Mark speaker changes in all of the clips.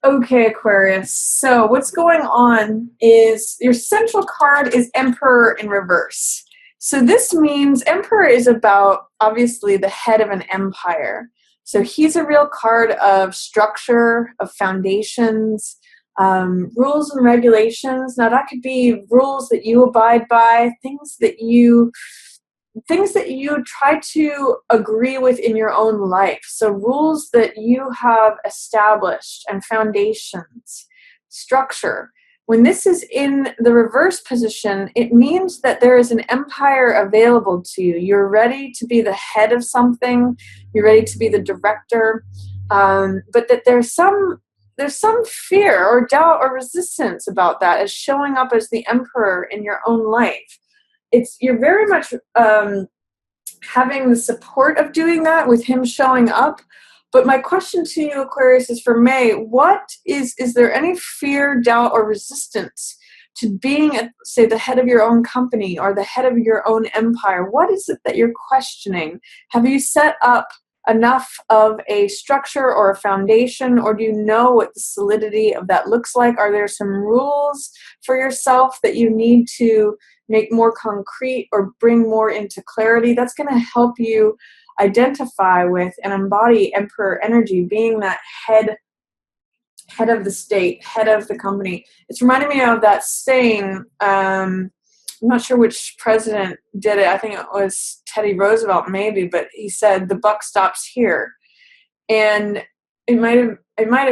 Speaker 1: Okay, Aquarius. So what's going on is your central card is Emperor in reverse. So this means Emperor is about obviously the head of an empire. So he's a real card of structure, of foundations, rules and regulations. Now that could be rules that you abide by, things that you try to agree with in your own life. So, rules that you have established and foundations, structure. When this is in the reverse position, it means that there is an empire available to you. You're ready to be the head of something, you're ready to be the director, but that there's some fear or doubt or resistance about that as showing up as the emperor in your own life. You're very much having the support of doing that with him showing up. But my question to you, Aquarius, is for May. Is there any fear, doubt, or resistance to being at, say, the head of your own company or the head of your own empire? What is it that you're questioning? Have you set up enough of a structure or a foundation, or do you know what the solidity of that looks like? Are there some rules for yourself that you need to make more concrete or bring more into clarity? That's going to help you identify with and embody emperor energy, being that head of the state, head of the company. It's reminding me of that saying. I'm not sure which president did it. I think it was Teddy Roosevelt, maybe, but he said the buck stops here. And it might have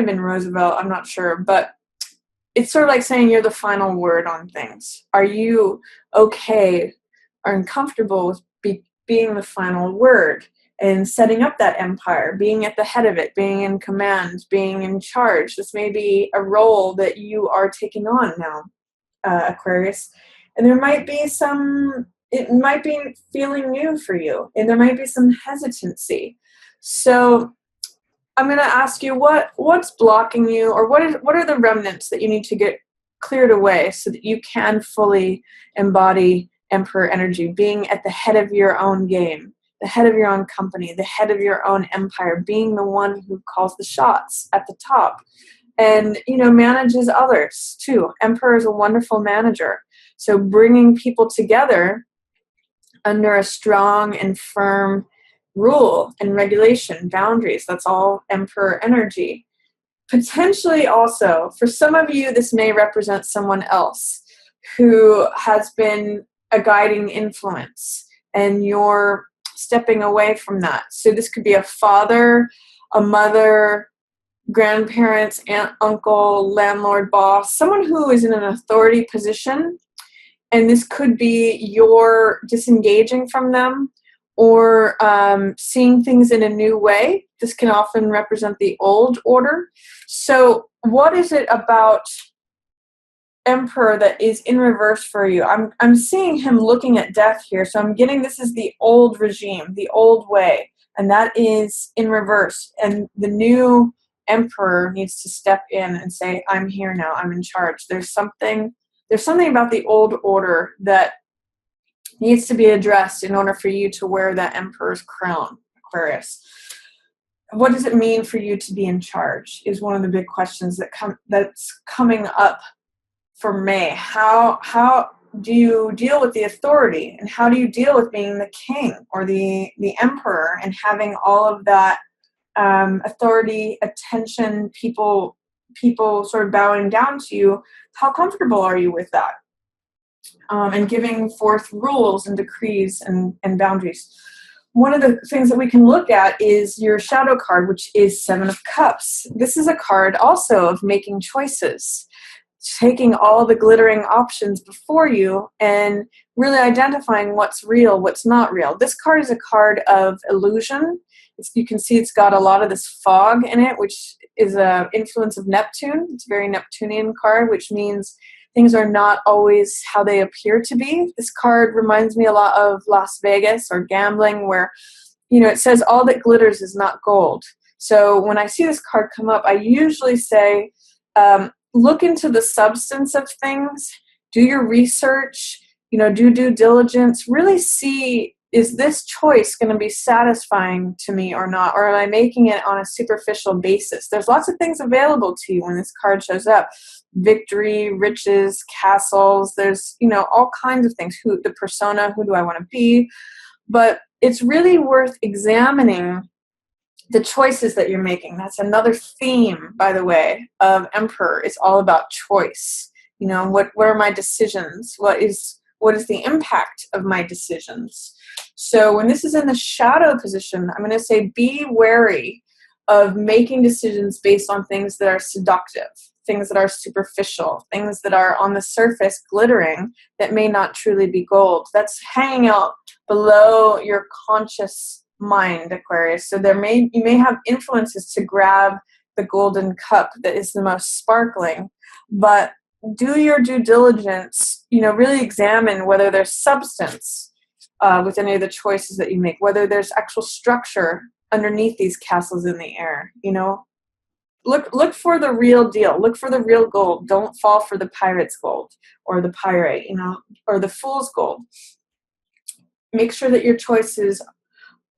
Speaker 1: been Roosevelt. I'm not sure, but it's sort of like saying you're the final word on things. Are you okay or uncomfortable with being the final word and setting up that empire, being at the head of it, being in command, being in charge? This may be a role that you are taking on now, Aquarius. And it might be feeling new for you, and there might be some hesitancy. So I'm going to ask you what's blocking you, or what are the remnants that you need to get cleared away so that you can fully embody emperor energy, being at the head of your own game, the head of your own company, the head of your own empire, being the one who calls the shots at the top and manages others too. Emperor is a wonderful manager. So bringing people together under a strong and firm rule and regulation, boundaries, that's all emperor energy. Potentially also, for some of you, this may represent someone else who has been a guiding influence and you're stepping away from that. So this could be a father, a mother, grandparents, aunt, uncle, landlord, boss, someone who is in an authority position. And this could be your disengaging from them or seeing things in a new way. This can often represent the old order. So what is it about Emperor that is in reverse for you? I'm seeing him looking at death here. So I'm getting this is the old regime, the old way. And that is in reverse. And the new Emperor needs to step in and say, I'm here now, I'm in charge. There's something about the old order that needs to be addressed in order for you to wear that emperor's crown, Aquarius. What does it mean for you to be in charge is one of the big questions that's coming up for May. How do you deal with the authority, and how do you deal with being the king or the emperor and having all of that authority, attention, people sort of bowing down to you? How comfortable are you with that? And giving forth rules and decrees and boundaries. One of the things that we can look at is your shadow card, which is Seven of Cups. This is a card also of making choices, taking all the glittering options before you and really identifying what's real, what's not real. This card is a card of illusion. You can see it's got a lot of this fog in it, which is an influence of Neptune. It's a very Neptunian card, which means things are not always how they appear to be. This card reminds me a lot of Las Vegas or gambling, where, it says all that glitters is not gold. So when I see this card come up, I usually say, look into the substance of things, do your research, do due diligence, really see, is this choice going to be satisfying to me or not? Or am I making it on a superficial basis? There's lots of things available to you when this card shows up. Victory, riches, castles. There's, all kinds of things. The persona, who do I want to be? But it's really worth examining the choices that you're making. That's another theme, by the way, of Emperor. It's all about choice. What are my decisions? What is the impact of my decisions? So when this is in the shadow position, I'm going to say be wary of making decisions based on things that are seductive, things that are superficial, things that are on the surface glittering that may not truly be gold. That's hanging out below your conscious mind, Aquarius. So you may have influences to grab the golden cup that is the most sparkling, but do your due diligence, really examine whether there's substance with any of the choices that you make, whether there's actual structure underneath these castles in the air. Look for the real deal. Look for the real gold. Don't fall for the pirate's gold or the pyrite, or the fool's gold. Make sure that your choices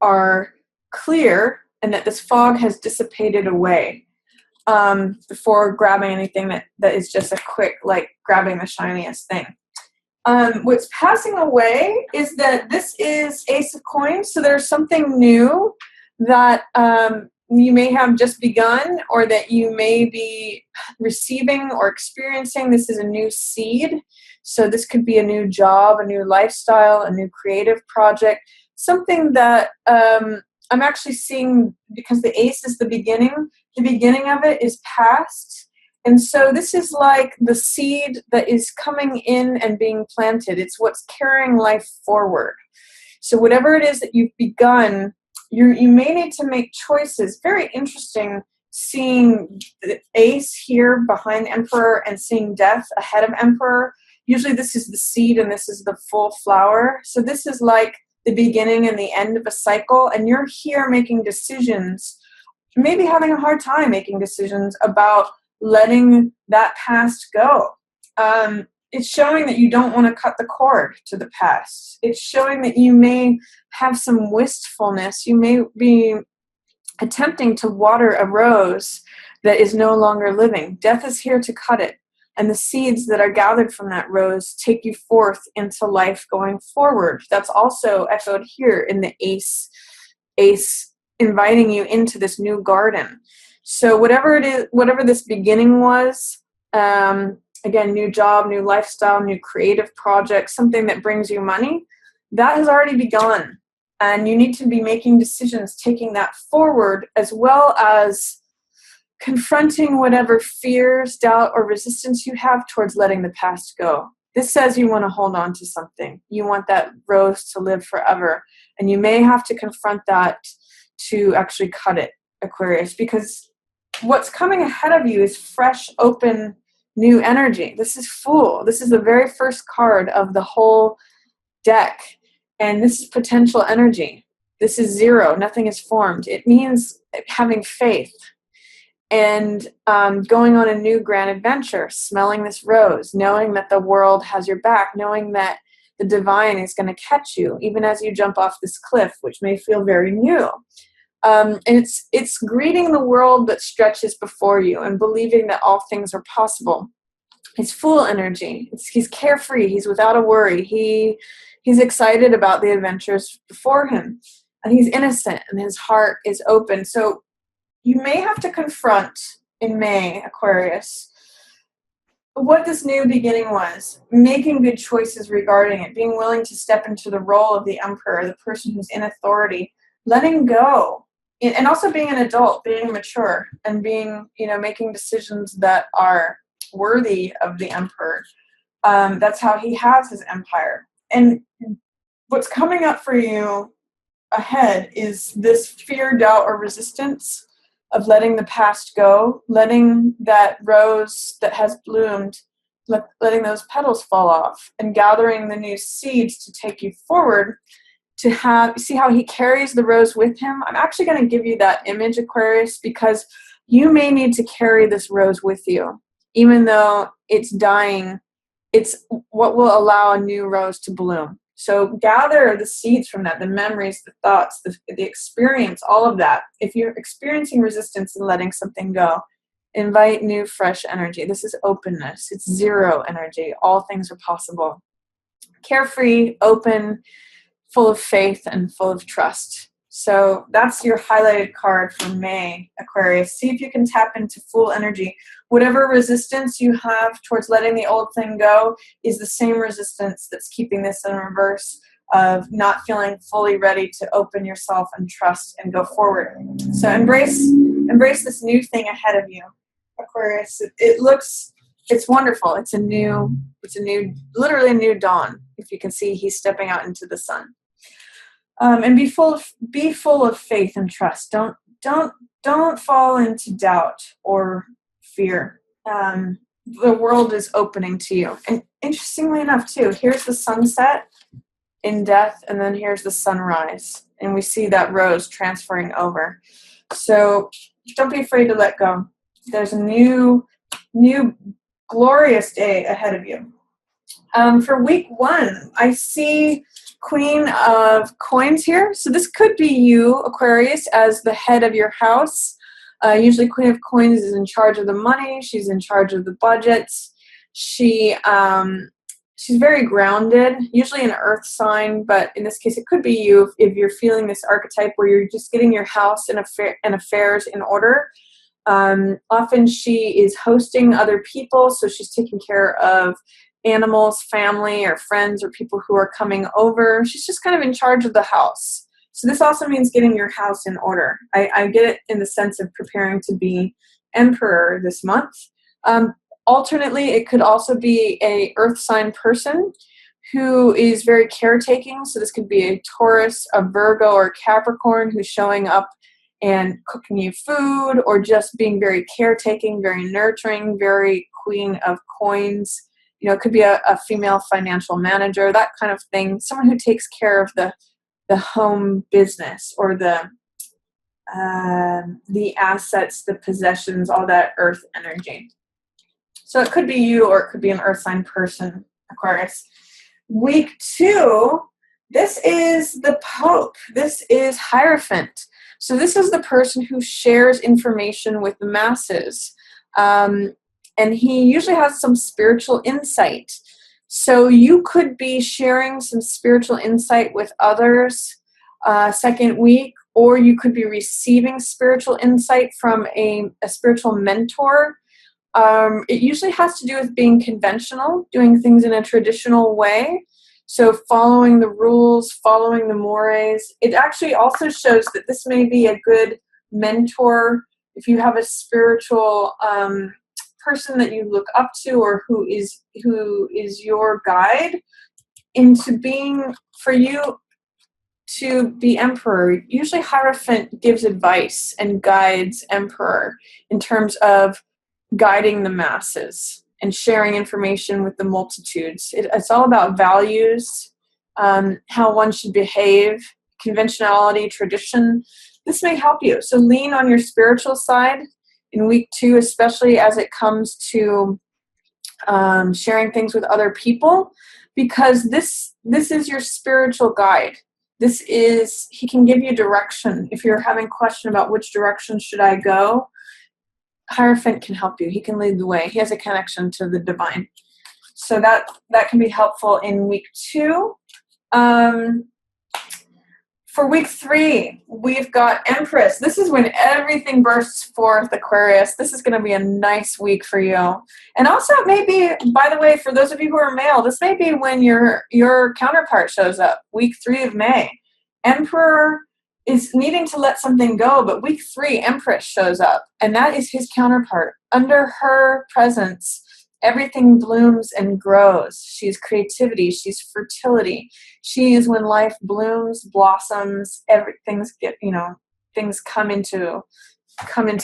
Speaker 1: are clear and that this fog has dissipated away before grabbing anything that is just a quick, like grabbing the shiniest thing. What's passing away is that this is Ace of Coins, so there's something new that you may have just begun or that you may be receiving or experiencing. This is a new seed, so this could be a new job, a new lifestyle, a new creative project, something that I'm actually seeing, because the ace is the beginning of it is past. And so this is like the seed that is coming in and being planted. It's what's carrying life forward. So whatever it is that you've begun, you may need to make choices. Very interesting seeing the ace here behind Emperor and seeing death ahead of Emperor. Usually this is the seed and this is the full flower. So this is like the beginning and the end of a cycle, and you're here making decisions, maybe having a hard time making decisions about letting that past go. It's showing that you don't want to cut the cord to the past. It's showing that you may have some wistfulness. You may be attempting to water a rose that is no longer living. Death is here to cut it. And the seeds that are gathered from that rose take you forth into life going forward. That's also echoed here in the ace inviting you into this new garden. So whatever it is, whatever this beginning was, again, new job, new lifestyle, new creative project, something that brings you money, that has already begun. And you need to be making decisions, taking that forward, as well as confronting whatever fears, doubt, or resistance you have towards letting the past go. This says you want to hold on to something. You want that rose to live forever. And you may have to confront that to actually cut it, Aquarius, because what's coming ahead of you is fresh, open, new energy. This is Fool. This is the very first card of the whole deck. And this is potential energy. This is zero. Nothing is formed. It means having faith and going on a new grand adventure, smelling this rose, knowing that the world has your back, knowing that the divine is going to catch you, even as you jump off this cliff, which may feel very new. And it's greeting the world that stretches before you and believing that all things are possible. It's Fool energy. He's carefree. He's without a worry. He's excited about the adventures before him. And he's innocent and his heart is open. So you may have to confront in May, Aquarius, what this new beginning was, making good choices regarding it, being willing to step into the role of the Emperor, the person who's in authority, letting go, and also being an adult, being mature, and being, making decisions that are worthy of the Emperor. That's how he has his empire. And what's coming up for you ahead is this fear, doubt, or resistance of letting the past go, letting that rose that has bloomed, letting those petals fall off, and gathering the new seeds to take you forward, to see how he carries the rose with him. I'm actually going to give you that image, Aquarius, because you may need to carry this rose with you. Even though it's dying, it's what will allow a new rose to bloom. So gather the seeds from that, the memories, the thoughts, the experience, all of that. If you're experiencing resistance and letting something go, invite new, fresh energy. This is openness. It's zero energy. All things are possible. Carefree, open, full of faith, and full of trust. So that's your highlighted card for May, Aquarius. See if you can tap into full energy. Whatever resistance you have towards letting the old thing go is the same resistance that's keeping this in reverse, of not feeling fully ready to open yourself and trust and go forward. So embrace this new thing ahead of you, Aquarius. It's wonderful. It's literally a new dawn. If you can see, he's stepping out into the sun. And be full of faith and trust. Don't fall into doubt or fear. The world is opening to you. And interestingly enough, too, here's the sunset in death, and then here's the sunrise, and we see that rose transferring over. So don't be afraid to let go. There's a new glorious day ahead of you. For week 1, I see Queen of Coins here. So this could be you, Aquarius, as the head of your house. Usually Queen of Coins is in charge of the money. She's in charge of the budgets. She's very grounded, usually an earth sign, but in this case it could be you if you're feeling this archetype where you're just getting your house and affairs in order. Often she is hosting other people, so she's taking care of animals, family, or friends, or people who are coming over. She's just kind of in charge of the house. So this also means getting your house in order. I get it in the sense of preparing to be emperor this month. Alternately, it could also be a earth sign person who is very caretaking. So this could be a Taurus, a Virgo, or Capricorn who's showing up and cooking you food, or just being very caretaking, very nurturing, very Queen of Coins. It could be a female financial manager, that kind of thing. Someone who takes care of the home business, or the assets, the possessions, all that earth energy. So it could be you, or it could be an earth sign person, Aquarius. Week 2, this is the Pope. This is Hierophant. So this is the person who shares information with the masses. And he usually has some spiritual insight. So you could be sharing some spiritual insight with others second week, or you could be receiving spiritual insight from a spiritual mentor. It usually has to do with being conventional, doing things in a traditional way. So following the rules, following the mores. It actually also shows that this may be a good mentor if you have a spiritual person that you look up to, or who is your guide into being, for you to be emperor. Usually Hierophant gives advice and guides emperor in terms of guiding the masses and sharing information with the multitudes. It's all about values, how one should behave, conventionality, tradition. This may help you. So lean on your spiritual side in week 2, especially as it comes to sharing things with other people, because this is your spiritual guide. He can give you direction. If you're having a question about which direction should I go, Hierophant can help you. He can lead the way. He has a connection to the divine. So that can be helpful in week 2. For week 3, we've got Empress. This is when everything bursts forth, Aquarius. This is going to be a nice week for you. And also maybe, by the way, for those of you who are male, this may be when your counterpart shows up, week 3 of May. Emperor is needing to let something go, but week 3, Empress shows up, and that is his counterpart. Under her presence, everything blooms and grows. She's creativity. She's fertility. She is when life blooms, blossoms. Things come into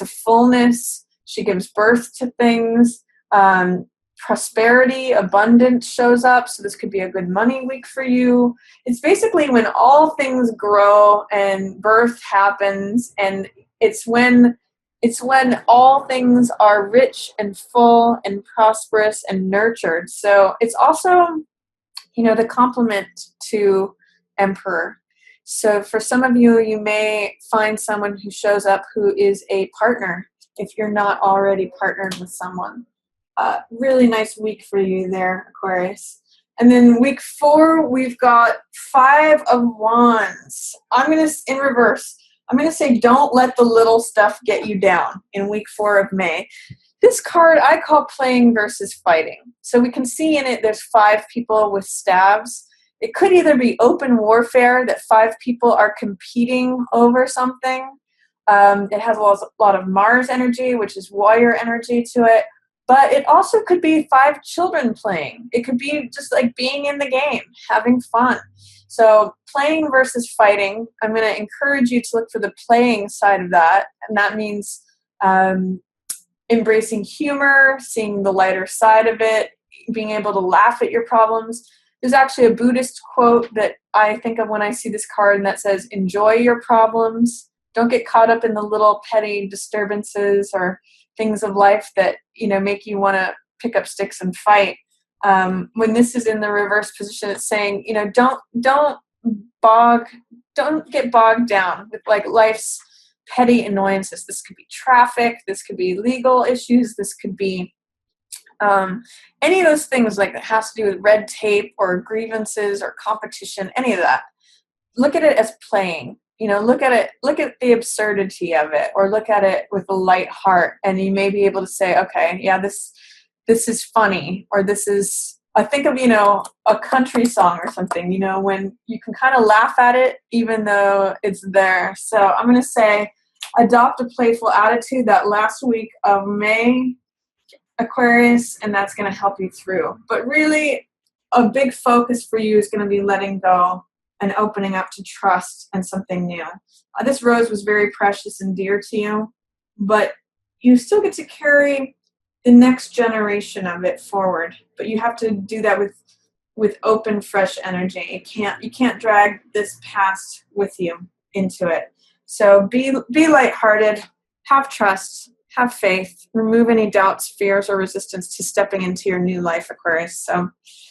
Speaker 1: fullness. She gives birth to things. Prosperity, abundance shows up. So this could be a good money week for you. It's basically when all things grow and birth happens, and it's when all things are rich and full and prosperous and nurtured. So it's also the complement to Emperor. So for some of you, you may find someone who shows up who is a partner if you're not already partnered with someone. Really nice week for you there, Aquarius. And then week 4, we've got 5 of Wands. In reverse, I'm going to say don't let the little stuff get you down in week 4 of May. This card I call playing versus fighting. So we can see in it there's 5 people with staves. It could either be open warfare, that 5 people are competing over something. It has a lot of Mars energy, which is warrior energy to it. But it also could be 5 children playing. It could be just like being in the game, having fun. So playing versus fighting, I'm going to encourage you to look for the playing side of that. And that means embracing humor, seeing the lighter side of it, being able to laugh at your problems. There's actually a Buddhist quote that I think of when I see this card, and that says, enjoy your problems. Don't get caught up in the little petty disturbances or things of life that, make you want to pick up sticks and fight. When this is in the reverse position, it's saying, don't get bogged down with like life's petty annoyances. This could be traffic. This could be legal issues. This could be any of those things like that has to do with red tape or grievances or competition, any of that. Look at it as playing. Look at the absurdity of it, or look at it with a light heart, and you may be able to say, okay, yeah, this is funny, or this is, I think of, a country song or something, when you can kind of laugh at it, even though it's there. So I'm going to say, adopt a playful attitude that last week of May, Aquarius, and that's going to help you through. But really, a big focus for you is going to be letting go and opening up to trust and something new. This rose was very precious and dear to you, but you still get to carry the next generation of it forward. But you have to do that with open, fresh energy. You can't drag this past with you into it. So be lighthearted, have trust, have faith, remove any doubts, fears, or resistance to stepping into your new life, Aquarius. So